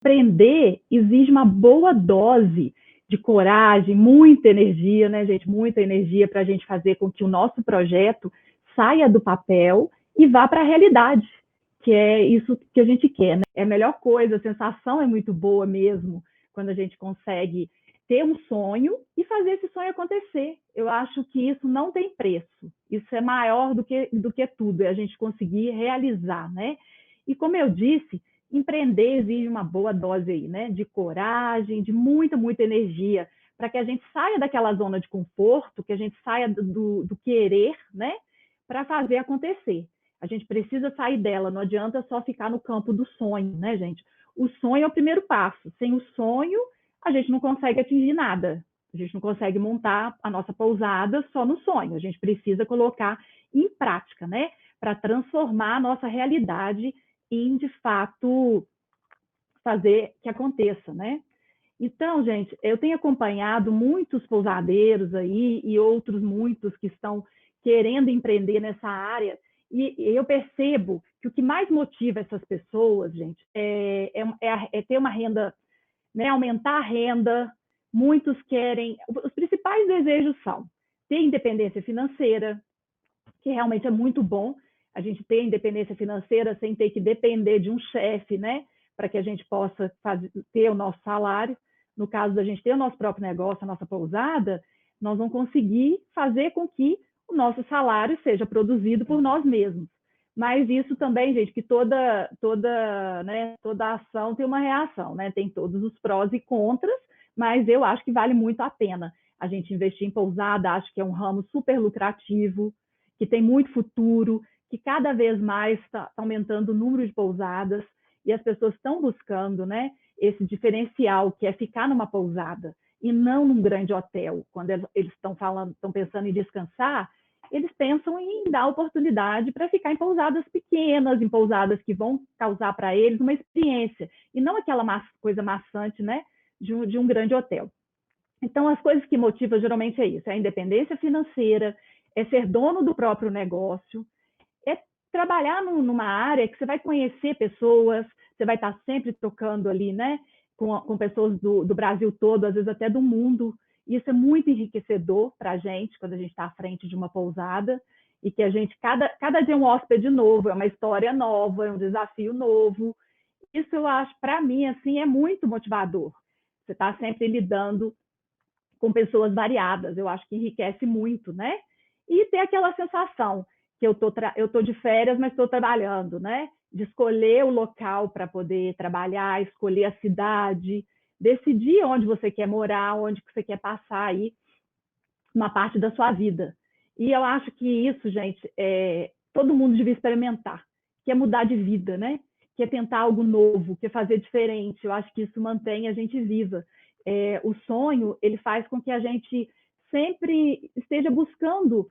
Empreender exige uma boa dose de coragem, muita energia, né, gente? Muita energia para a gente fazer com que o nosso projeto saia do papel e vá para a realidade, que é isso que a gente quer, né? É a melhor coisa, a sensação é muito boa mesmo, quando a gente consegue ter um sonho e fazer esse sonho acontecer. Eu acho que isso não tem preço. Isso é maior do que tudo, é a gente conseguir realizar, né? E como eu disse, empreender exige uma boa dose aí, né? De coragem, de muita, muita energia, para que a gente saia daquela zona de conforto, que a gente saia do querer, né? Para fazer acontecer. A gente precisa sair dela, não adianta só ficar no campo do sonho, né, gente? O sonho é o primeiro passo. Sem o sonho, a gente não consegue atingir nada. A gente não consegue montar a nossa pousada só no sonho. A gente precisa colocar em prática, né? Para transformar a nossa realidade em, de fato, fazer que aconteça, né? Então, gente, eu tenho acompanhado muitos pousadeiros aí e outros muitos que estão querendo empreender nessa área, e eu percebo que o que mais motiva essas pessoas, gente, é ter uma renda, né, aumentar a renda. Muitos querem, os principais desejos são ter independência financeira, que realmente é muito bom a gente ter independência financeira sem ter que depender de um chefe, né? Para que a gente possa ter o nosso salário. No caso da gente ter o nosso próprio negócio, a nossa pousada, nós vamos conseguir fazer com que o nosso salário seja produzido por nós mesmos. Mas isso também, gente, que toda ação tem uma reação, né? Tem todos os prós e contras, mas eu acho que vale muito a pena a gente investir em pousada. Acho que é um ramo super lucrativo, que tem muito futuro, que cada vez mais está aumentando o número de pousadas e as pessoas estão buscando, né, esse diferencial que é ficar numa pousada e não num grande hotel. Quando eles estão pensando em descansar, eles pensam em dar oportunidade para ficar em pousadas pequenas, em pousadas que vão causar para eles uma experiência e não aquela coisa maçante, né, de um grande hotel. Então, as coisas que motivam geralmente é isso: é a independência financeira, é ser dono do próprio negócio, é trabalhar numa área que você vai conhecer pessoas, você vai estar sempre trocando ali, né, com pessoas do Brasil todo, às vezes até do mundo. Isso é muito enriquecedor para a gente, quando a gente está à frente de uma pousada, e que a gente, cada dia é um hóspede novo, é uma história nova, é um desafio novo. Isso eu acho, para mim, assim, é muito motivador. Você está sempre lidando com pessoas variadas, eu acho que enriquece muito, né? E ter aquela sensação que eu tô de férias, mas estou trabalhando, né? De escolher o local para poder trabalhar, escolher a cidade, decidir onde você quer morar, onde você quer passar aí uma parte da sua vida. E eu acho que isso, gente, todo mundo devia experimentar, que é mudar de vida, né? Que é tentar algo novo, que é fazer diferente. Eu acho que isso mantém a gente viva. O sonho, ele faz com que a gente sempre esteja buscando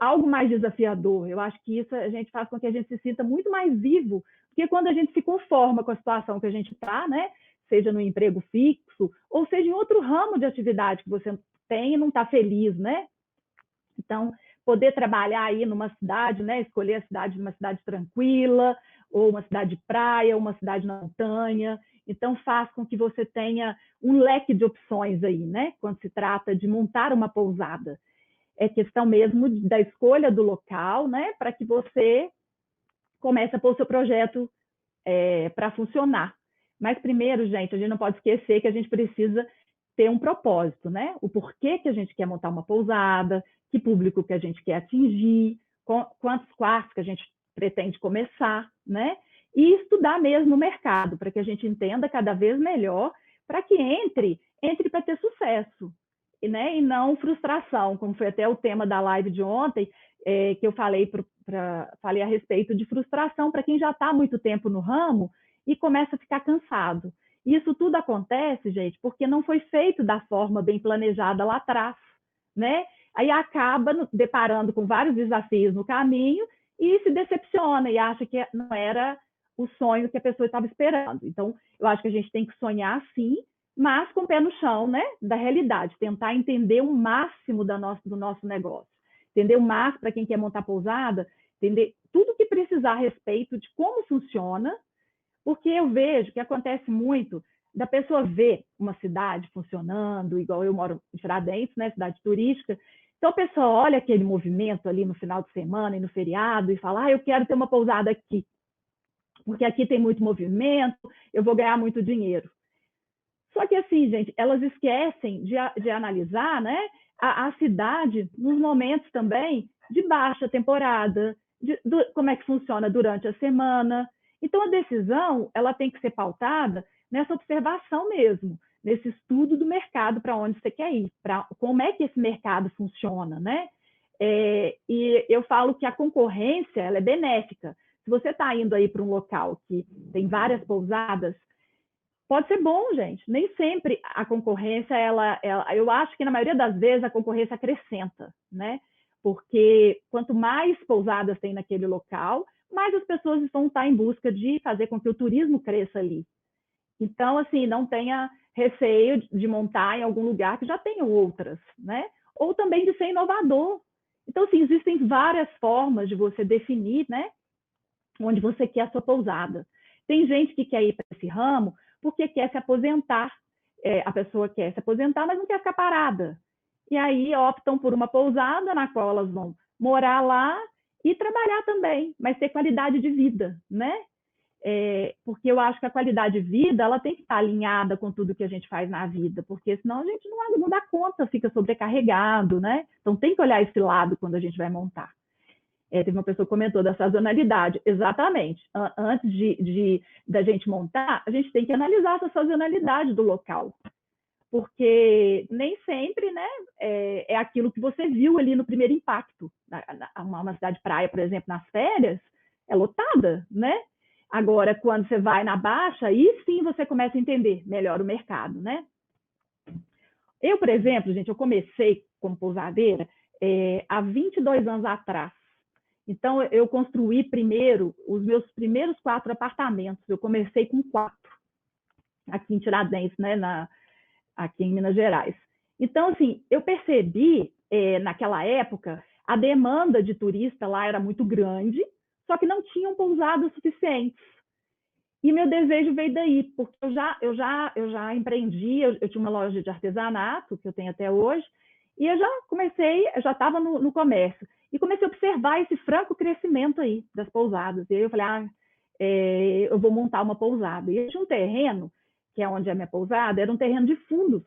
algo mais desafiador. Eu acho que isso a gente faz com que a gente se sinta muito mais vivo, porque quando a gente se conforma com a situação que a gente está, né? Seja no emprego fixo, ou seja em outro ramo de atividade que você tem e não está feliz, né? Então, poder trabalhar aí numa cidade, né? Escolher a cidade, uma cidade tranquila, ou uma cidade de praia, ou uma cidade na montanha. Então, faz com que você tenha um leque de opções aí, né? Quando se trata de montar uma pousada. É questão mesmo da escolha do local, né? Para que você comece a pôr o seu projeto para funcionar. Mas primeiro, gente, a gente não pode esquecer que a gente precisa ter um propósito, né? O porquê que a gente quer montar uma pousada, que público que a gente quer atingir, quantos quartos que a gente pretende começar, né? E estudar mesmo o mercado, para que a gente entenda cada vez melhor, para que entre para ter sucesso, né? E não frustração, como foi até o tema da live de ontem, que eu falei a respeito de frustração para quem já está há muito tempo no ramo e começa a ficar cansado. E isso tudo acontece, gente, porque não foi feito da forma bem planejada lá atrás, né? Aí acaba deparando com vários desafios no caminho e se decepciona e acha que não era o sonho que a pessoa estava esperando. Então, eu acho que a gente tem que sonhar sim, mas com o pé no chão, né? Da realidade, tentar entender o máximo do nosso negócio, entender o máximo para quem quer montar pousada, entender tudo que precisar a respeito de como funciona, Porque eu vejo que acontece muito da pessoa ver uma cidade funcionando, igual eu moro em Tiradentes, né, cidade turística. Então a pessoa olha aquele movimento ali no final de semana e no feriado e fala: eu quero ter uma pousada aqui, porque aqui tem muito movimento, eu vou ganhar muito dinheiro. Só que assim, gente, elas esquecem de analisar, né, a cidade nos momentos também de baixa temporada, como é que funciona durante a semana. Então, a decisão ela tem que ser pautada nessa observação mesmo, nesse estudo do mercado para onde você quer ir, para como é que esse mercado funciona, né? E eu falo que a concorrência ela é benéfica. Se você está indo aí para um local que tem várias pousadas, pode ser bom, gente. Nem sempre a concorrência, eu acho que na maioria das vezes a concorrência acrescenta, né? Porque quanto mais pousadas tem naquele local, mais as pessoas vão estar em busca de fazer com que o turismo cresça ali. Então, assim, não tenha receio de montar em algum lugar que já tenham outras, né? Ou também de ser inovador. Então, assim, existem várias formas de você definir, né? Onde você quer a sua pousada. Tem gente que quer ir para esse ramo porque quer se aposentar. A pessoa quer se aposentar, mas não quer ficar parada. E aí optam por uma pousada na qual elas vão morar lá e trabalhar também, mas ter qualidade de vida, né? Porque eu acho que a qualidade de vida ela tem que estar alinhada com tudo que a gente faz na vida, porque senão a gente não dá conta, fica sobrecarregado, né? Então tem que olhar esse lado quando a gente vai montar. Teve uma pessoa que comentou da sazonalidade. Exatamente. Antes da gente montar, a gente tem que analisar essa sazonalidade do local. Porque nem sempre, né, é aquilo que você viu ali no primeiro impacto. Uma cidade praia, por exemplo, nas férias, é lotada, né? Agora, quando você vai na baixa, aí sim você começa a entender melhor o mercado, né? Eu, por exemplo, gente, eu comecei como pousadeira há 22 anos atrás. Então, eu construí primeiro os meus primeiros 4 apartamentos. Eu comecei com 4, aqui em Tiradentes, né, aqui em Minas Gerais. Então, assim, eu percebi, naquela época, a demanda de turista lá era muito grande, só que não tinham pousadas suficientes. E meu desejo veio daí, porque eu já empreendi, eu tinha uma loja de artesanato, que eu tenho até hoje, e eu já estava no comércio. E comecei a observar esse franco crescimento aí das pousadas. E aí eu falei, eu vou montar uma pousada. E eu tinha um terreno, que é onde é a minha pousada, era um terreno de fundos.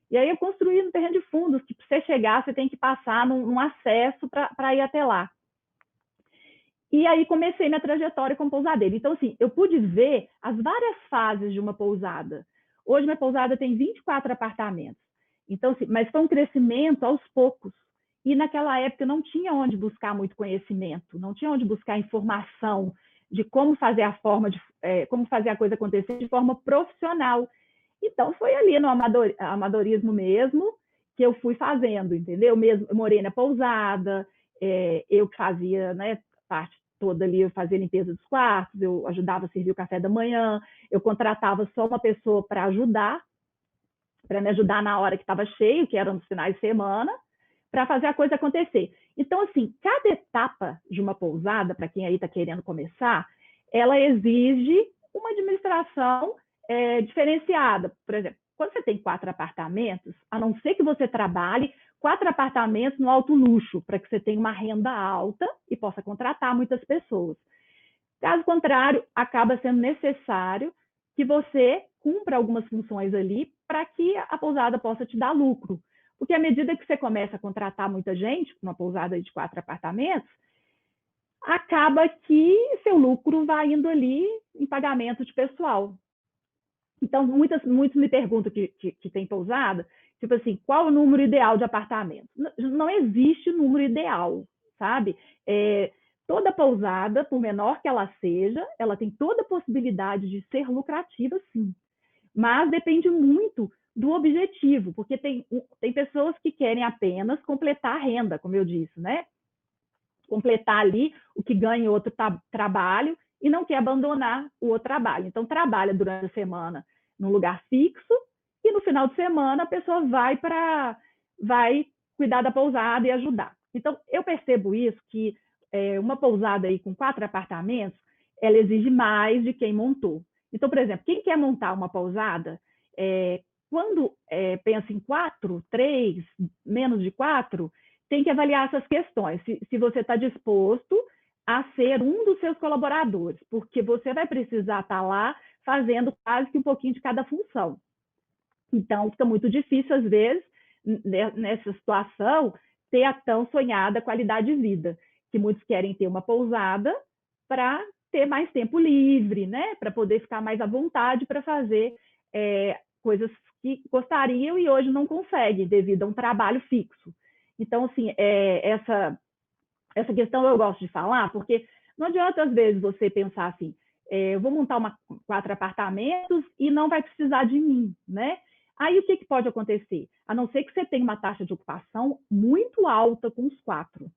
E aí eu construí um terreno de fundos, que para você chegar, você tem que passar num acesso para ir até lá. E aí comecei minha trajetória como pousadeira. Então, assim, eu pude ver as várias fases de uma pousada. Hoje, minha pousada tem 24 apartamentos. Então, assim, mas foi um crescimento aos poucos. E naquela época não tinha onde buscar muito conhecimento, não tinha onde buscar informação de como fazer como fazer a coisa acontecer de forma profissional. Então, foi ali no amadorismo mesmo que eu fui fazendo, entendeu? Eu morei na pousada, eu que fazia, né, parte toda ali, eu fazia limpeza dos quartos, eu ajudava a servir o café da manhã, eu contratava só uma pessoa para me ajudar na hora que estava cheio, que era nos finais de semana, para fazer a coisa acontecer. Então, assim, cada etapa de uma pousada, para quem aí está querendo começar, ela exige uma administração diferenciada. Por exemplo, quando você tem 4 apartamentos, a não ser que você trabalhe 4 apartamentos no alto luxo, para que você tenha uma renda alta e possa contratar muitas pessoas. Caso contrário, acaba sendo necessário que você cumpra algumas funções ali para que a pousada possa te dar lucro. Porque à medida que você começa a contratar muita gente, uma pousada de 4 apartamentos, acaba que seu lucro vai indo ali em pagamento de pessoal. Então, muitos me perguntam que tem pousada, tipo assim, qual o número ideal de apartamentos? Não existe número ideal, sabe? Toda pousada, por menor que ela seja, ela tem toda a possibilidade de ser lucrativa, sim. Mas depende muito do objetivo, porque tem pessoas que querem apenas completar a renda, como eu disse, né? Completar ali o que ganha em outro trabalho e não quer abandonar o outro trabalho. Então, trabalha durante a semana num lugar fixo e no final de semana a pessoa vai cuidar da pousada e ajudar. Então, eu percebo isso, que uma pousada aí com 4 apartamentos, ela exige mais de quem montou. Então, por exemplo, quem quer montar uma pousada, quando pensa em 4, 3, menos de 4, tem que avaliar essas questões. Se você está disposto a ser um dos seus colaboradores, porque você vai precisar estar lá fazendo quase que um pouquinho de cada função. Então, fica muito difícil, às vezes, nessa situação, ter a tão sonhada qualidade de vida, que muitos querem ter uma pousada para ter mais tempo livre, né? Para poder ficar mais à vontade para fazer coisas que gostariam e hoje não conseguem, devido a um trabalho fixo. Então, assim, essa questão eu gosto de falar, porque não adianta, às vezes, você pensar assim, eu vou montar 4 apartamentos e não vai precisar de mim, né? Aí o que pode acontecer? A não ser que você tenha uma taxa de ocupação muito alta com os 4,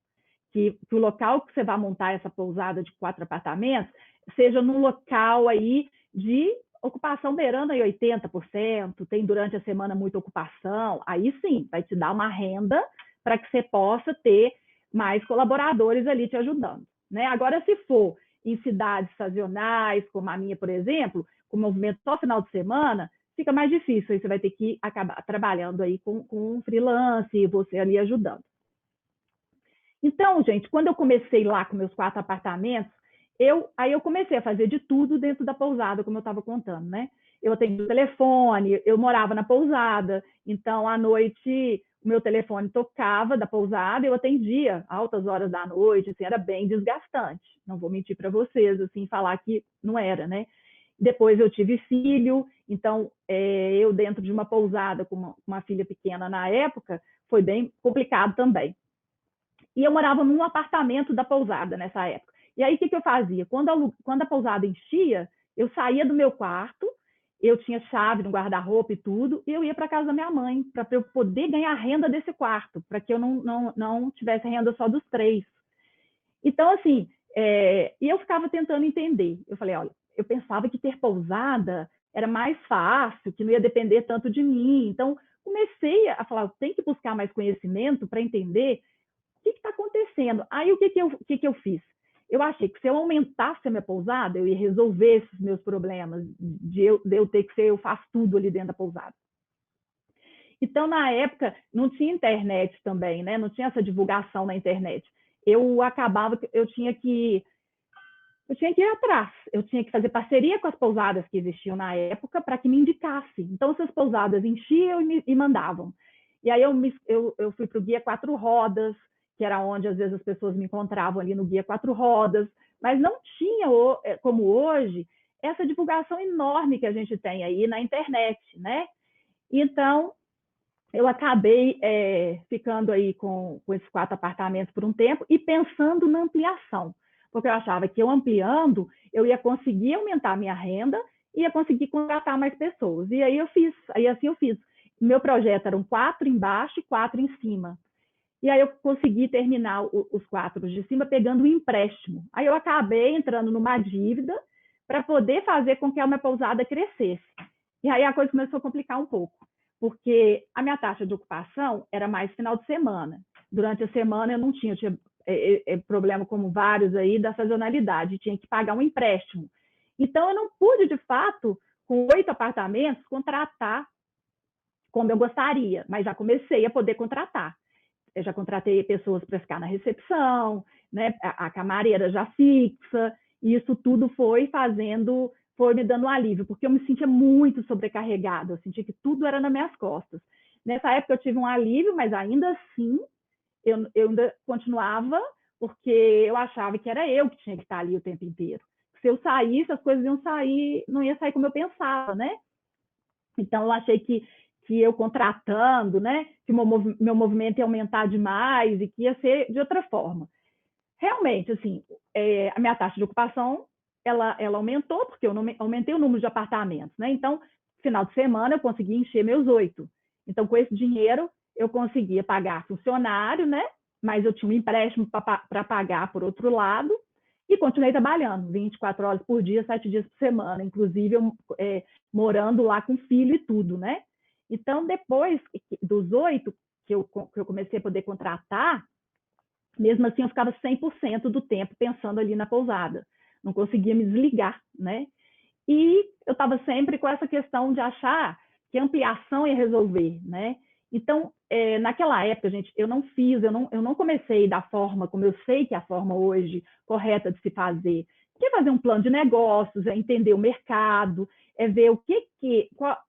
que o local que você vai montar essa pousada de 4 apartamentos seja num local aí de ocupação beirando aí 80%, tem durante a semana muita ocupação, aí sim, vai te dar uma renda para que você possa ter mais colaboradores ali te ajudando, né? Agora, se for em cidades sazonais, como a minha, por exemplo, com movimento só final de semana, fica mais difícil, aí você vai ter que acabar trabalhando aí com um freelance e você ali ajudando. Então, gente, quando eu comecei lá com meus 4 apartamentos, aí eu comecei a fazer de tudo dentro da pousada, como eu estava contando, né? Eu atendi o telefone, eu morava na pousada, então à noite o meu telefone tocava da pousada, eu atendia altas horas da noite, assim, era bem desgastante. Não vou mentir para vocês, assim, falar que não era, né? Depois eu tive filho, então eu dentro de uma pousada com uma filha pequena na época, foi bem complicado também. E eu morava num apartamento da pousada nessa época. E aí, o que eu fazia? Quando a pousada enchia, eu saía do meu quarto, eu tinha chave no guarda-roupa e tudo, e eu ia para casa da minha mãe, para eu poder ganhar renda desse quarto, para que eu não tivesse renda só dos 3. Então, assim, e eu ficava tentando entender. Eu falei, olha, eu pensava que ter pousada era mais fácil, que não ia depender tanto de mim. Então, comecei a falar, tem que buscar mais conhecimento para entender o que está acontecendo? Aí o que eu fiz? Eu achei que se eu aumentasse a minha pousada, eu ia resolver esses meus problemas de eu ter que ser, eu faço tudo ali dentro da pousada. Então, na época, não tinha internet também, né? Não tinha essa divulgação na internet. Eu tinha que ir atrás, eu tinha que fazer parceria com as pousadas que existiam na época para que me indicassem. Então, essas pousadas enchiam e mandavam. E aí eu fui para o Guia Quatro Rodas, que era onde às vezes as pessoas me encontravam ali no Guia Quatro Rodas, mas não tinha, como hoje, essa divulgação enorme que a gente tem aí na internet, né? Então, eu acabei ficando aí com esses 4 apartamentos por um tempo e pensando na ampliação, porque eu achava que eu ampliando, eu ia conseguir aumentar a minha renda e ia conseguir contratar mais pessoas. E aí assim eu fiz. Meu projeto eram 4 embaixo e 4 em cima. E aí eu consegui terminar os 4 de cima pegando um empréstimo. Aí eu acabei entrando numa dívida para poder fazer com que a minha pousada crescesse. E aí a coisa começou a complicar um pouco, porque a minha taxa de ocupação era mais final de semana. Durante a semana eu não tinha problema como vários aí da sazonalidade, tinha que pagar um empréstimo. Então eu não pude, de fato, com 8 apartamentos, contratar como eu gostaria, mas já comecei a poder contratar. Eu já contratei pessoas para ficar na recepção, né? A camareira já fixa, e isso tudo foi me dando um alívio, porque eu me sentia muito sobrecarregada, eu sentia que tudo era nas minhas costas. Nessa época eu tive um alívio, mas ainda assim eu ainda continuava, porque eu achava que era eu que tinha que estar ali o tempo inteiro. Se eu saísse, as coisas iam sair, não ia sair como eu pensava, né? Então eu achei que eu contratando, né, que meu movimento ia aumentar demais e que ia ser de outra forma. Realmente, assim, a minha taxa de ocupação, ela aumentou, porque eu não aumentei o número de apartamentos, né? Então, final de semana, eu consegui encher meus 8. Então, com esse dinheiro, eu conseguia pagar funcionário, né? Mas eu tinha um empréstimo para pagar por outro lado, e continuei trabalhando 24 horas por dia, 7 dias por semana, inclusive eu morando lá com filho e tudo, né? Então, depois dos 8 que eu comecei a poder contratar, mesmo assim eu ficava 100% do tempo pensando ali na pousada. Não conseguia me desligar, né? E eu estava sempre com essa questão de achar que ampliação ia resolver, né? Então, naquela época, gente, eu não comecei da forma como eu sei que é a forma hoje correta de se fazer, que é fazer um plano de negócios, é entender o mercado, é ver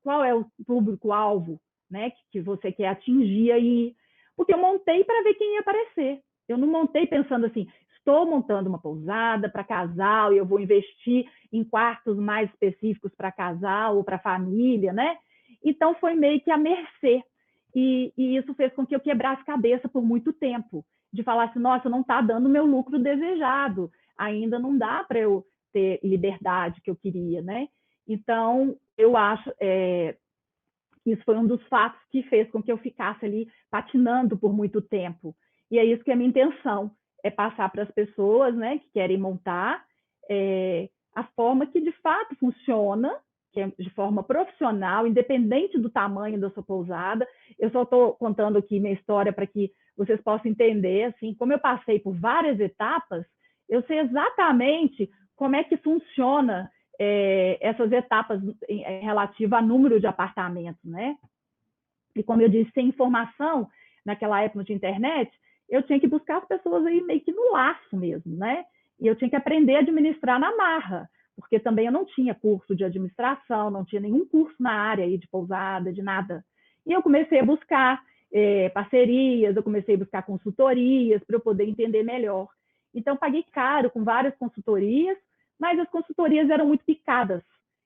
qual é o público-alvo, né, que você quer atingir aí, porque eu montei para ver quem ia aparecer. Eu não montei pensando assim, estou montando uma pousada para casal e eu vou investir em quartos mais específicos para casal ou para família, né? Então foi meio que a mercê. E isso fez com que eu quebrasse cabeça por muito tempo, de falar assim, nossa, não está dando o meu lucro desejado, ainda não dá para eu ter liberdade que eu queria, né? Então, eu acho que isso foi um dos fatos que fez com que eu ficasse ali patinando por muito tempo. E é isso que é a minha intenção, é passar para as pessoas, né, que querem montar a forma que de fato funciona, que é de forma profissional, independente do tamanho da sua pousada. Eu só estou contando aqui minha história para que vocês possam entender, assim, como eu passei por várias etapas, eu sei exatamente como é que funciona essas etapas relativas a número de apartamentos, né? E como eu disse, sem informação, naquela época de internet, eu tinha que buscar as pessoas aí meio que no laço mesmo, né? E eu tinha que aprender a administrar na marra, porque também eu não tinha curso de administração, não tinha nenhum curso na área aí de pousada, de nada. E eu comecei a buscar parcerias, eu comecei a buscar consultorias para eu poder entender melhor. Então, paguei caro com várias consultorias, mas as consultorias eram muito picadas.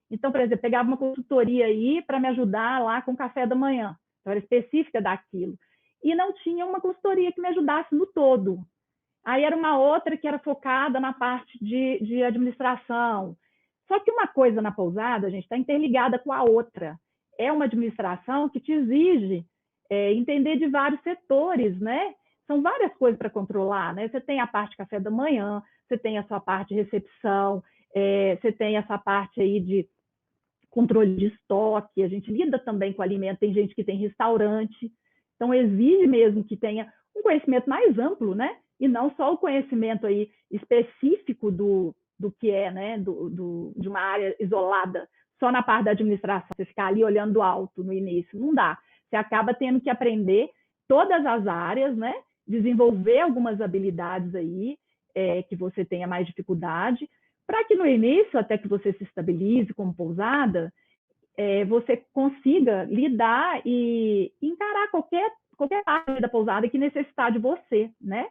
Então, por exemplo, eu pegava uma consultoria aí para me ajudar lá com o café da manhã. Então, era específica daquilo. E não tinha uma consultoria que me ajudasse no todo. Aí era uma outra que era focada na parte de administração. Só que uma coisa na pousada, a gente, está interligada com a outra. É uma administração que te exige entender de vários setores, né? São várias coisas para controlar, né? Você tem a parte de café da manhã, você tem a sua parte de recepção, você tem essa parte aí de controle de estoque, a gente lida também com alimento, tem gente que tem restaurante, então exige mesmo que tenha um conhecimento mais amplo, né? E não só o conhecimento aí específico do que é, né? De uma área isolada, só na parte da administração, você ficar ali olhando do alto no início, não dá. Você acaba tendo que aprender todas as áreas, né? Desenvolver algumas habilidades aí que você tenha mais dificuldade, para que no início, até que você se estabilize como pousada, você consiga lidar e encarar qualquer parte da pousada que necessitar de você, né?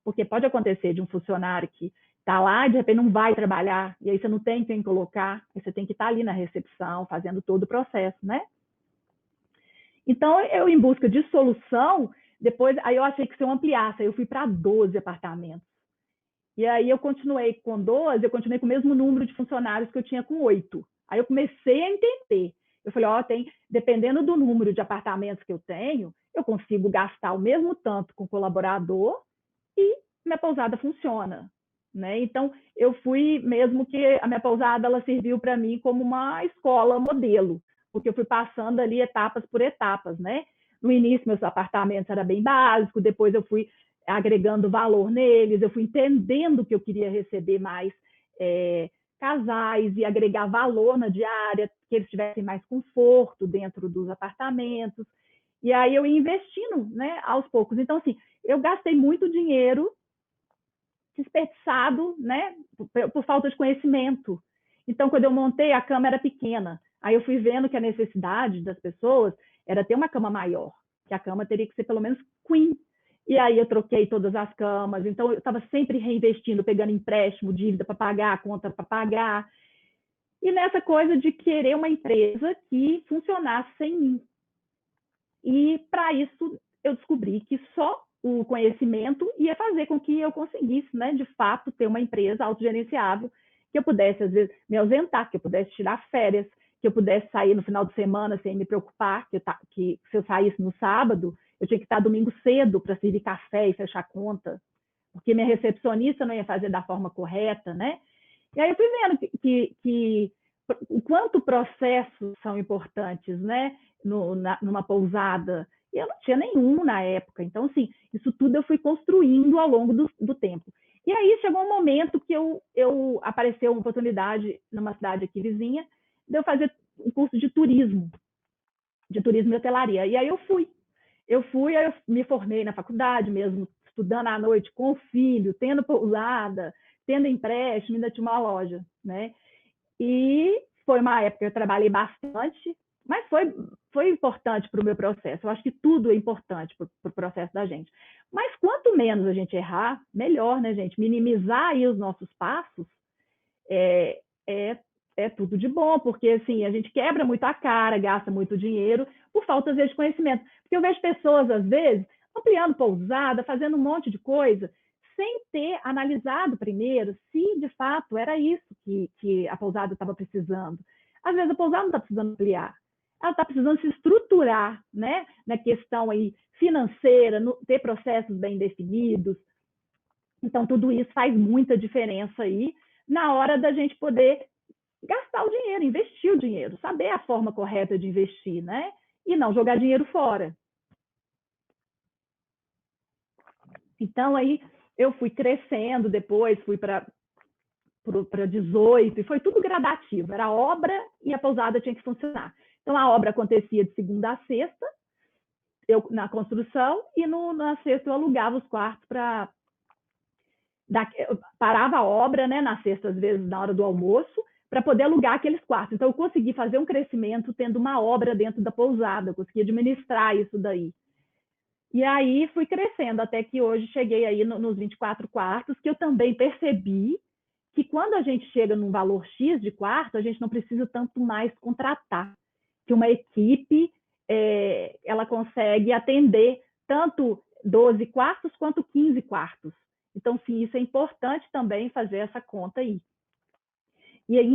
Porque pode acontecer de um funcionário que está lá e de repente não vai trabalhar, e aí você não tem quem colocar, você tem que estar ali na recepção, fazendo todo o processo, né? Então, eu, em busca de solução, depois, aí eu achei que se eu ampliasse, aí eu fui para 12 apartamentos. E aí eu continuei com 12, eu continuei com o mesmo número de funcionários que eu tinha com 8. Aí eu comecei a entender. Eu falei, dependendo do número de apartamentos que eu tenho, eu consigo gastar o mesmo tanto com colaborador e minha pousada funciona. Né? Então, eu fui, mesmo que a minha pousada ela serviu para mim como uma escola modelo, porque eu fui passando ali etapas por etapas, né? No início, meus apartamentos eram bem básicos, depois eu fui agregando valor neles, eu fui entendendo que eu queria receber mais casais e agregar valor na diária, que eles tivessem mais conforto dentro dos apartamentos. E aí eu ia investindo, né, aos poucos. Então, assim, eu gastei muito dinheiro desperdiçado, né, por falta de conhecimento. Então, quando eu montei, a cama era pequena. Aí eu fui vendo que a necessidade das pessoas era ter uma cama maior, que a cama teria que ser pelo menos queen. E aí eu troquei todas as camas. Então, eu estava sempre reinvestindo, pegando empréstimo, dívida para pagar, conta para pagar. E nessa coisa de querer uma empresa que funcionasse sem mim. E para isso, eu descobri que só o conhecimento ia fazer com que eu conseguisse, né, de fato, ter uma empresa autogerenciável, que eu pudesse, às vezes, me ausentar, que eu pudesse tirar férias, que eu pudesse sair no final de semana sem me preocupar, que se eu saísse no sábado, eu tinha que estar domingo cedo para servir café e fechar conta, porque minha recepcionista não ia fazer da forma correta, né? E aí eu fui vendo que o quanto processos são importantes, né? Numa pousada, E eu não tinha nenhum na época. Então, assim, isso tudo eu fui construindo ao longo do tempo. E aí chegou um momento que apareceu uma oportunidade numa cidade aqui vizinha de eu fazer um curso de turismo e hotelaria. E aí aí eu me formei na faculdade mesmo, estudando à noite com o filho, tendo pousada, tendo empréstimo, ainda tinha uma loja, né? E foi uma época que eu trabalhei bastante, mas foi importante para o meu processo. Eu acho que tudo é importante para o processo da gente. Mas quanto menos a gente errar, melhor, né, gente? Minimizar aí os nossos passos é, é, é tudo de bom, porque assim, a gente quebra muito a cara, gasta muito dinheiro por falta, às vezes, de conhecimento. Porque eu vejo pessoas, às vezes, ampliando pousada, fazendo um monte de coisa, sem ter analisado primeiro se, de fato, era isso que a pousada estava precisando. Às vezes, a pousada não está precisando ampliar, ela está precisando se estruturar, né, na questão aí financeira, ter processos bem definidos. Então, tudo isso faz muita diferença aí na hora da gente poder gastar o dinheiro, investir o dinheiro, saber a forma correta de investir, né? E não jogar dinheiro fora. Então, aí eu fui crescendo depois, fui para 18, e foi tudo gradativo. Era obra e a pousada tinha que funcionar. Então, a obra acontecia de segunda a sexta, eu na construção, e na sexta eu alugava os quartos para. Parava a obra, né, na sexta, às vezes, na hora do almoço, para poder alugar aqueles quartos. Então, eu consegui fazer um crescimento tendo uma obra dentro da pousada, eu consegui administrar isso daí. E aí fui crescendo até que hoje cheguei aí nos 24 quartos, que eu também percebi que quando a gente chega num valor X de quarto, a gente não precisa tanto mais contratar, que uma equipe ela consegue atender tanto 12 quartos quanto 15 quartos. Então, sim, isso é importante também fazer essa conta aí. E aí,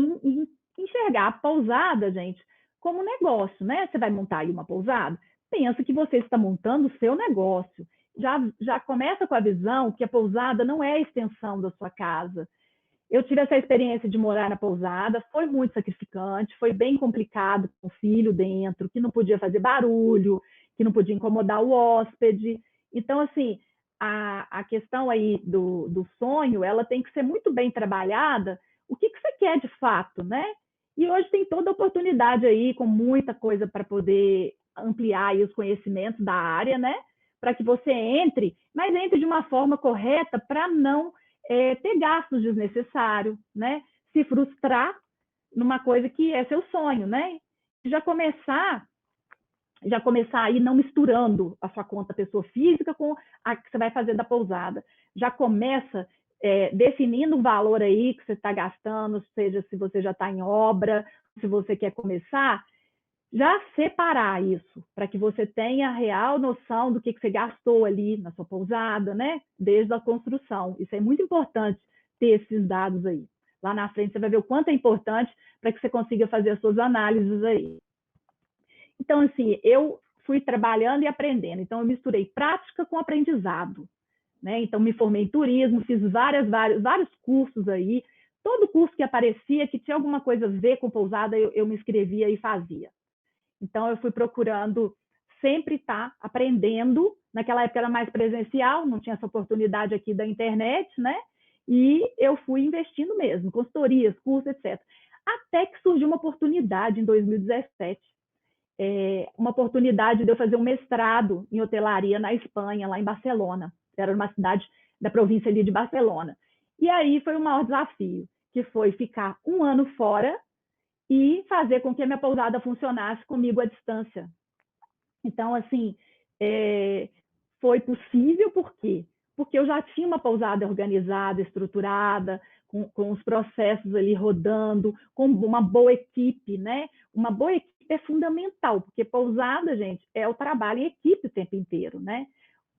enxergar a pousada, gente, como negócio, né? Você vai montar aí uma pousada, pensa que você está montando o seu negócio. Já começa com a visão que a pousada não é a extensão da sua casa. Eu tive essa experiência de morar na pousada, foi muito sacrificante, foi bem complicado com o filho dentro, que não podia fazer barulho, que não podia incomodar o hóspede. Então, assim, a questão aí do sonho, ela tem que ser muito bem trabalhada. O que você quer de fato, né? E hoje tem toda a oportunidade aí, com muita coisa para poder ampliar aí os conhecimentos da área, né? Para que você entre, mas entre de uma forma correta para não ter gastos desnecessários, né? Se frustrar numa coisa que é seu sonho, né? Já começar aí não misturando a sua conta pessoa física com a que você vai fazer da pousada. Já começa definindo o valor aí que você está gastando, seja se você já está em obra, se você quer começar, já separar isso, para que você tenha a real noção do que você gastou ali na sua pousada, né? Desde a construção. Isso é muito importante ter esses dados aí. Lá na frente você vai ver o quanto é importante para que você consiga fazer as suas análises aí. Então, assim, eu fui trabalhando e aprendendo. Então, eu misturei prática com aprendizado, né? Então, me formei em turismo, fiz vários cursos aí. Todo curso que aparecia, que tinha alguma coisa a ver com pousada, eu me inscrevia e fazia. Então, eu fui procurando sempre estar aprendendo. Naquela época era mais presencial, não tinha essa oportunidade aqui da internet, né? E eu fui investindo mesmo, consultorias, cursos, etc. Até que surgiu uma oportunidade em 2017. Uma oportunidade de eu fazer um mestrado em hotelaria na Espanha, lá em Barcelona. Era uma cidade da província ali de Barcelona. E aí foi o maior desafio, que foi ficar um ano fora e fazer com que a minha pousada funcionasse comigo à distância. Então, assim, foi possível por quê? Porque eu já tinha uma pousada organizada, estruturada, com os processos ali rodando, com uma boa equipe, né? Uma boa equipe é fundamental, porque pousada, gente, é o trabalho em equipe o tempo inteiro, né?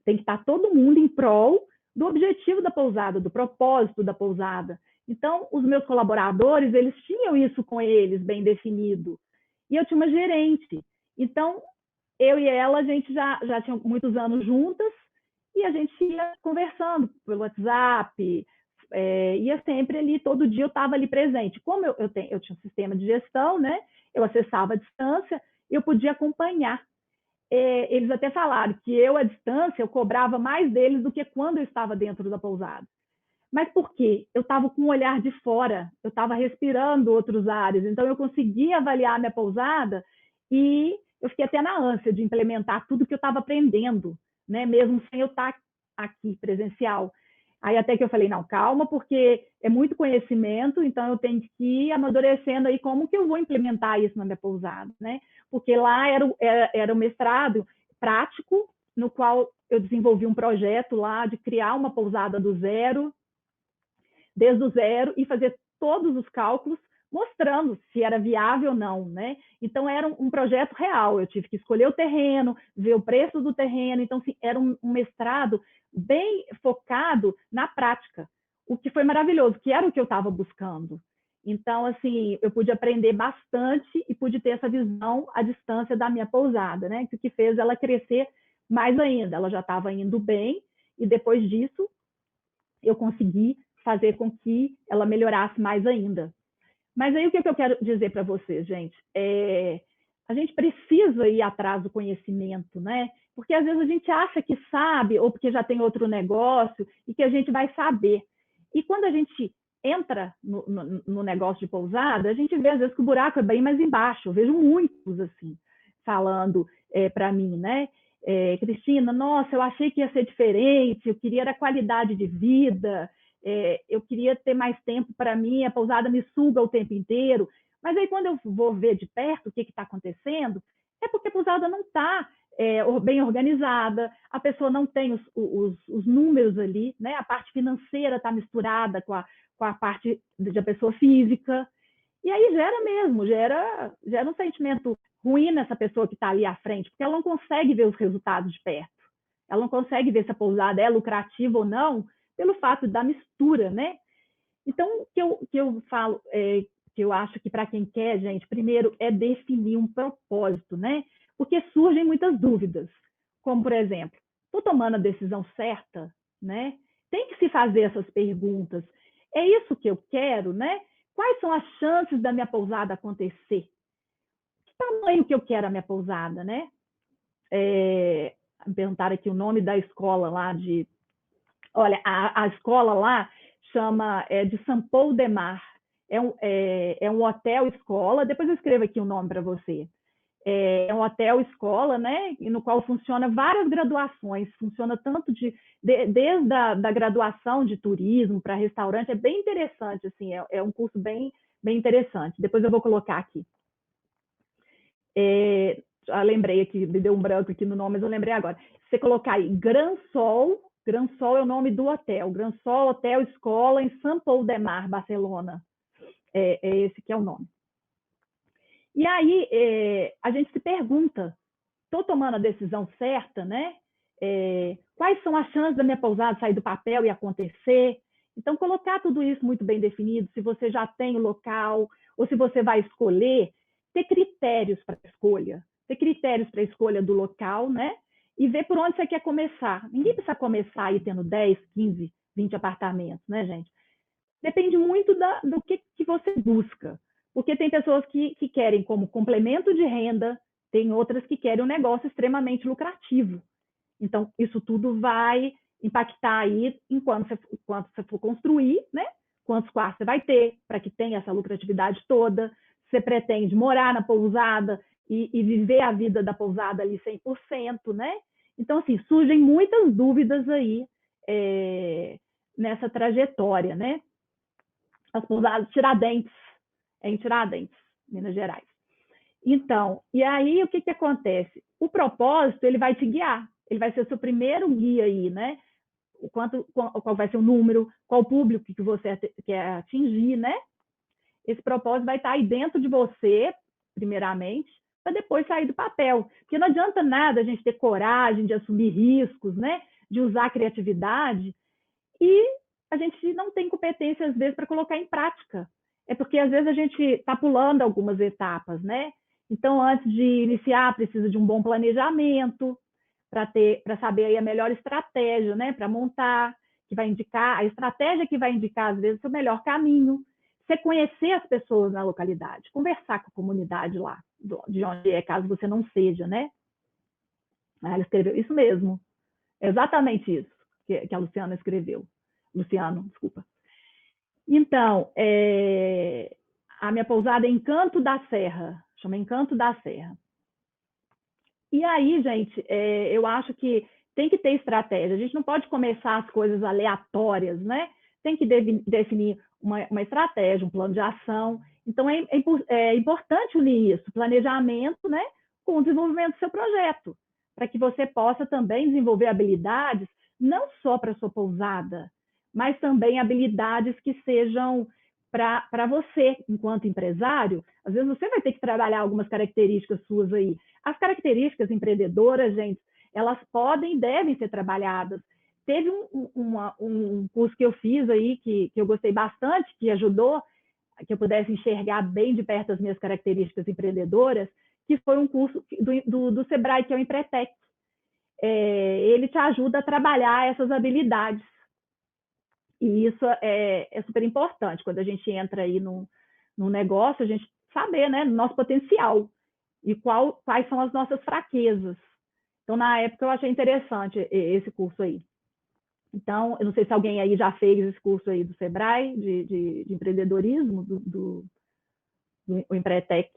Tem que estar todo mundo em prol do objetivo da pousada, do propósito da pousada. Então, os meus colaboradores, eles tinham isso com eles bem definido. E eu tinha uma gerente. Então, eu e ela, a gente já tinha muitos anos juntas e a gente ia conversando pelo WhatsApp, ia sempre ali, todo dia eu estava ali presente. Como eu tinha um sistema de gestão, né? Eu acessava à distância, eu podia acompanhar eles até falaram que eu, à distância, eu cobrava mais deles do que quando eu estava dentro da pousada. Mas por quê? Eu estava com um olhar de fora, eu estava respirando outros ares, então eu conseguia avaliar a minha pousada e eu fiquei até na ânsia de implementar tudo que eu estava aprendendo, né? Mesmo sem eu estar aqui presencial. Aí até que eu falei, não, calma, porque é muito conhecimento, então eu tenho que ir amadurecendo aí como que eu vou implementar isso na minha pousada, né? Porque lá era o mestrado prático, no qual eu desenvolvi um projeto lá de criar uma pousada do zero, desde o zero, e fazer todos os cálculos mostrando se era viável ou não, né? Então era um projeto real, eu tive que escolher o terreno, ver o preço do terreno, então assim, era um mestrado bem focado na prática, o que foi maravilhoso, que era o que eu estava buscando. Então, assim, eu pude aprender bastante e pude ter essa visão à distância da minha pousada, né? O que fez ela crescer mais ainda. Ela já estava indo bem e depois disso eu consegui fazer com que ela melhorasse mais ainda. Mas aí o que eu quero dizer para vocês, gente? A gente precisa ir atrás do conhecimento, né? Porque às vezes a gente acha que sabe, ou porque já tem outro negócio, e que a gente vai saber. E quando a gente entra no negócio de pousada, a gente vê às vezes que o buraco é bem mais embaixo. Eu vejo muitos assim, falando para mim, né? Cristina, nossa, eu achei que ia ser diferente, eu queria era qualidade de vida, eu queria ter mais tempo para mim, a pousada me suga o tempo inteiro. Mas aí, quando eu vou ver de perto o que está acontecendo, é porque a pousada não está bem organizada, a pessoa não tem os números ali, né? A parte financeira está misturada com a parte da pessoa física. E aí gera um sentimento ruim nessa pessoa que está ali à frente, porque ela não consegue ver os resultados de perto. Ela não consegue ver se a pousada é lucrativa ou não, pelo fato da mistura, né? Então, o que eu falo, que eu acho que para quem quer, gente, primeiro é definir um propósito, né? Porque surgem muitas dúvidas, como, por exemplo, estou tomando a decisão certa, né? Tem que se fazer essas perguntas. É isso que eu quero, né? Quais são as chances da minha pousada acontecer? Que tamanho que eu quero a minha pousada, né? Me perguntaram aqui o nome da escola lá de... Olha, a escola lá chama de Saint Paul de Mar. É um hotel-escola, depois eu escrevo aqui o nome para você. É um hotel-escola, né, no qual funciona várias graduações, funciona tanto desde a graduação de turismo para restaurante, é bem interessante, assim, é um curso bem interessante. Depois eu vou colocar aqui. Já lembrei aqui, me deu um branco aqui no nome, mas eu lembrei agora. Se você colocar aí Gran Sol é o nome do hotel, Gran Sol Hotel Escola em Saint Paul de Mar, Barcelona. É esse que é o nome. E aí a gente se pergunta, estou tomando a decisão certa, né? Quais são as chances da minha pousada sair do papel e acontecer? Então, colocar tudo isso muito bem definido, se você já tem o local, ou se você vai escolher, ter critérios para a escolha. Ter critérios para a escolha do local, né? E ver por onde você quer começar. Ninguém precisa começar aí tendo 10, 15, 20 apartamentos, né, gente? Depende muito do que você busca. Porque tem pessoas que querem como complemento de renda, tem outras que querem um negócio extremamente lucrativo. Então, isso tudo vai impactar aí enquanto você for construir, né? Quantos quartos você vai ter, para que tenha essa lucratividade toda. Você pretende morar na pousada e viver a vida da pousada ali 100%, né? Então, assim, surgem muitas dúvidas aí nessa trajetória, né? As pousadas Tiradentes, em Tiradentes, Minas Gerais. Então, e aí o que acontece? O propósito, ele vai te guiar, ele vai ser o seu primeiro guia aí, né? Qual vai ser o número, qual o público que você quer atingir, né? Esse propósito vai estar aí dentro de você, primeiramente, para depois sair do papel. Porque não adianta nada a gente ter coragem de assumir riscos, né? De usar a criatividade e a gente não tem competência, às vezes, para colocar em prática. É porque, às vezes, a gente está pulando algumas etapas, né? Então, antes de iniciar, precisa de um bom planejamento para saber aí a melhor estratégia, né? Para montar, que vai indicar, a estratégia que vai indicar, às vezes, o melhor caminho. Você conhecer as pessoas na localidade, conversar com a comunidade lá, de onde é, caso você não seja, né? Ela escreveu isso mesmo, exatamente isso que a Luciana escreveu. Luciano, desculpa. Então, a minha pousada é Encanto da Serra, chama Encanto da Serra. E aí, gente, eu acho que tem que ter estratégia. A gente não pode começar as coisas aleatórias, né? Tem que definir uma estratégia, um plano de ação. Então, é importante unir isso, planejamento, né, com o desenvolvimento do seu projeto, para que você possa também desenvolver habilidades, não só para a sua pousada, mas também habilidades que sejam para você, enquanto empresário. Às vezes você vai ter que trabalhar algumas características suas aí. As características empreendedoras, gente, elas podem e devem ser trabalhadas. Teve um curso que eu fiz aí, que eu gostei bastante, que ajudou que eu pudesse enxergar bem de perto as minhas características empreendedoras, que foi um curso do Sebrae, que é o Empretec. Ele te ajuda a trabalhar essas habilidades. E isso é super importante. Quando a gente entra aí no negócio, a gente saber, né, nosso potencial e quais são as nossas fraquezas. Então, na época, eu achei interessante esse curso aí. Então, eu não sei se alguém aí já fez esse curso aí do Sebrae, de empreendedorismo, do Empretec.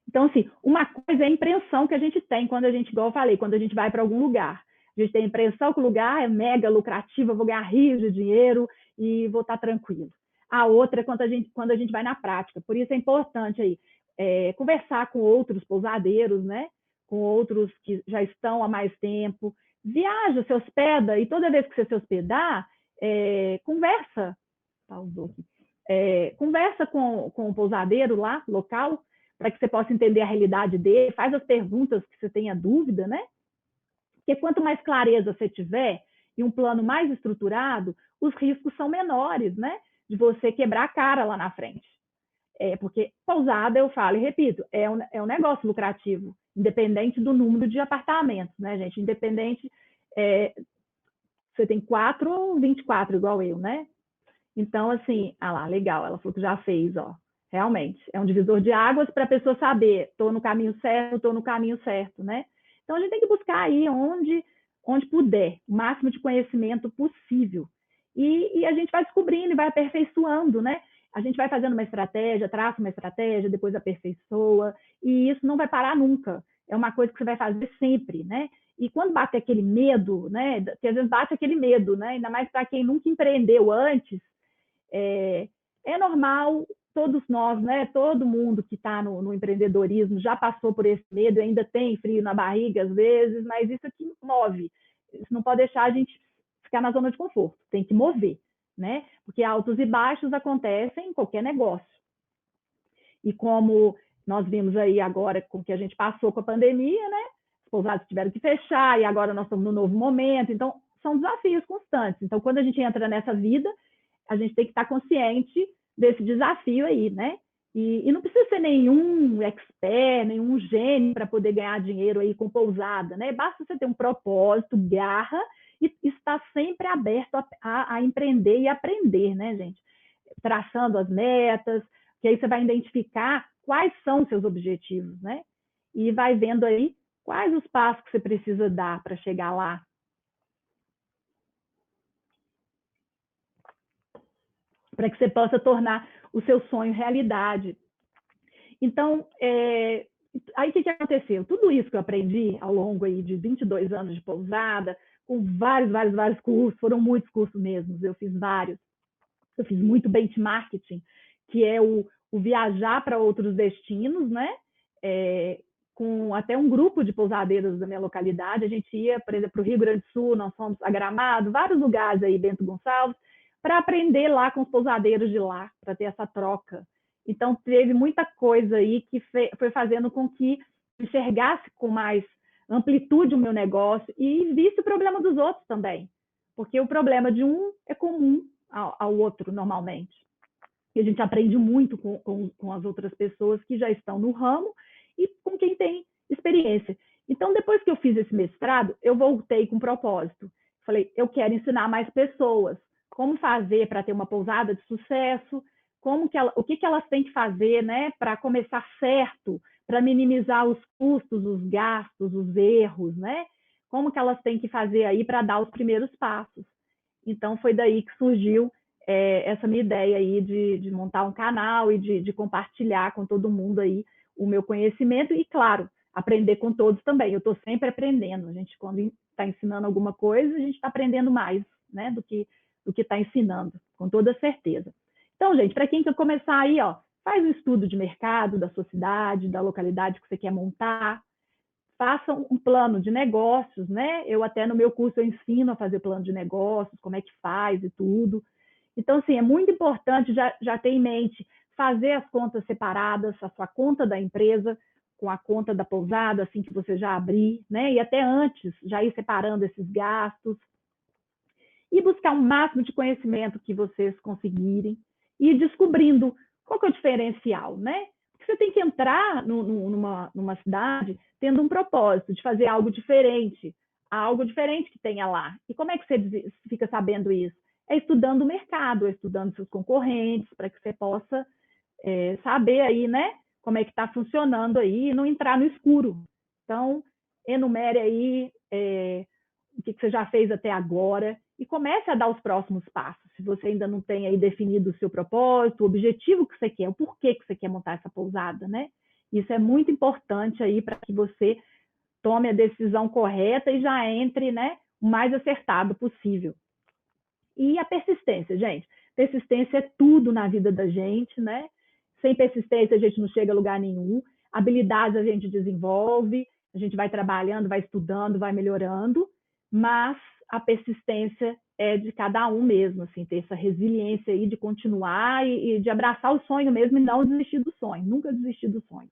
Então, assim, uma coisa é a impressão que a gente tem quando a gente, igual eu falei, quando a gente vai para algum lugar. A gente tem a impressão que o lugar é mega lucrativo, eu vou ganhar rios de dinheiro e vou estar tranquilo. A outra é quando a gente vai na prática. Por isso é importante aí conversar com outros pousadeiros, né? Com outros que já estão há mais tempo. Viaja, se hospeda, e toda vez que você se hospedar, conversa. Pausou aqui. Conversa com o pousadeiro lá, local, para que você possa entender a realidade dele, faz as perguntas que você tenha dúvida, né? Porque quanto mais clareza você tiver e um plano mais estruturado, os riscos são menores, né? De você quebrar a cara lá na frente. Porque pousada, eu falo e repito, é um negócio lucrativo, independente do número de apartamentos, né, gente? Independente, você tem 4 ou 24, igual eu, né? Então, assim, lá, legal, ela falou que já fez, ó. Realmente, é um divisor de águas para a pessoa saber, estou no caminho certo, estou no caminho certo, né? Então, a gente tem que buscar aí onde puder, o máximo de conhecimento possível. E a gente vai descobrindo e vai aperfeiçoando, né? A gente vai fazendo uma estratégia, traça uma estratégia, depois aperfeiçoa, e isso não vai parar nunca. É uma coisa que você vai fazer sempre, né? E quando bate aquele medo, né? Que às vezes bate aquele medo, né? Ainda mais para quem nunca empreendeu antes, é normal, todos nós, né, todo mundo que está no empreendedorismo já passou por esse medo, ainda tem frio na barriga às vezes, mas isso aqui move. Isso não pode deixar a gente ficar na zona de conforto, tem que mover, né? Porque altos e baixos acontecem em qualquer negócio. E como nós vimos aí agora com que a gente passou com a pandemia, né? Os pousados tiveram que fechar e agora nós estamos no novo momento, então são desafios constantes. Então, quando a gente entra nessa vida, a gente tem que estar consciente desse desafio aí, né? E não precisa ser nenhum expert, nenhum gênio para poder ganhar dinheiro aí com pousada, né? Basta você ter um propósito, garra e estar sempre aberto a empreender e aprender, né, gente? Traçando as metas, que aí você vai identificar quais são os seus objetivos, né? E vai vendo aí quais os passos que você precisa dar para chegar lá. Para que você possa tornar o seu sonho realidade. Então, aí o que aconteceu? Tudo isso que eu aprendi ao longo aí de 22 anos de pousada, com vários cursos, foram muitos cursos mesmo, eu fiz vários. Eu fiz muito benchmarking, que é o viajar para outros destinos, né? Com até um grupo de pousadeiros da minha localidade, a gente ia, por exemplo, para o Rio Grande do Sul, nós fomos a Gramado, vários lugares aí, Bento Gonçalves, para aprender lá com os pousadeiros de lá, para ter essa troca. Então, teve muita coisa aí que foi fazendo com que enxergasse com mais amplitude o meu negócio e visse o problema dos outros também. Porque o problema de um é comum ao outro, normalmente. E a gente aprende muito com as outras pessoas que já estão no ramo e com quem tem experiência. Então, depois que eu fiz esse mestrado, eu voltei com propósito. Falei, eu quero ensinar mais pessoas como fazer para ter uma pousada de sucesso, o que elas têm que fazer, né, para começar certo, para minimizar os custos, os gastos, os erros, né? como que elas têm que fazer aí para dar os primeiros passos. Então, foi daí que surgiu essa minha ideia aí de montar um canal e de compartilhar com todo mundo aí o meu conhecimento e, claro, aprender com todos também. Eu estou sempre aprendendo. A gente, quando está ensinando alguma coisa, a gente está aprendendo mais, né, do que está ensinando, com toda certeza. Então, gente, para quem quer começar aí, ó, faz um estudo de mercado da sua cidade, da localidade que você quer montar, faça um plano de negócios, né? Eu até no meu curso eu ensino a fazer plano de negócios, como é que faz e tudo. Então, assim, é muito importante já ter em mente fazer as contas separadas, a sua conta da empresa com a conta da pousada, assim que você já abrir, né? E até antes, já ir separando esses gastos e buscar o máximo de conhecimento que vocês conseguirem e ir descobrindo qual que é o diferencial, né? Porque você tem que entrar numa cidade tendo um propósito de fazer algo diferente que tenha lá. E como é que você fica sabendo isso? É estudando o mercado, é estudando seus concorrentes, para que você possa saber aí, né, como é que está funcionando aí e não entrar no escuro. Então, enumere aí o que você já fez até agora e comece a dar os próximos passos. Se você ainda não tem aí definido o seu propósito, o objetivo que você quer, o porquê que você quer montar essa pousada, né? Isso é muito importante aí para que você tome a decisão correta e já entre, né, o mais acertado possível. E a persistência, gente. Persistência é tudo na vida da gente, né? Sem persistência a gente não chega a lugar nenhum. Habilidades a gente desenvolve, a gente vai trabalhando, vai estudando, vai melhorando, mas a persistência é de cada um mesmo, assim, ter essa resiliência aí de continuar e de abraçar o sonho mesmo e não desistir do sonho, nunca desistir do sonho.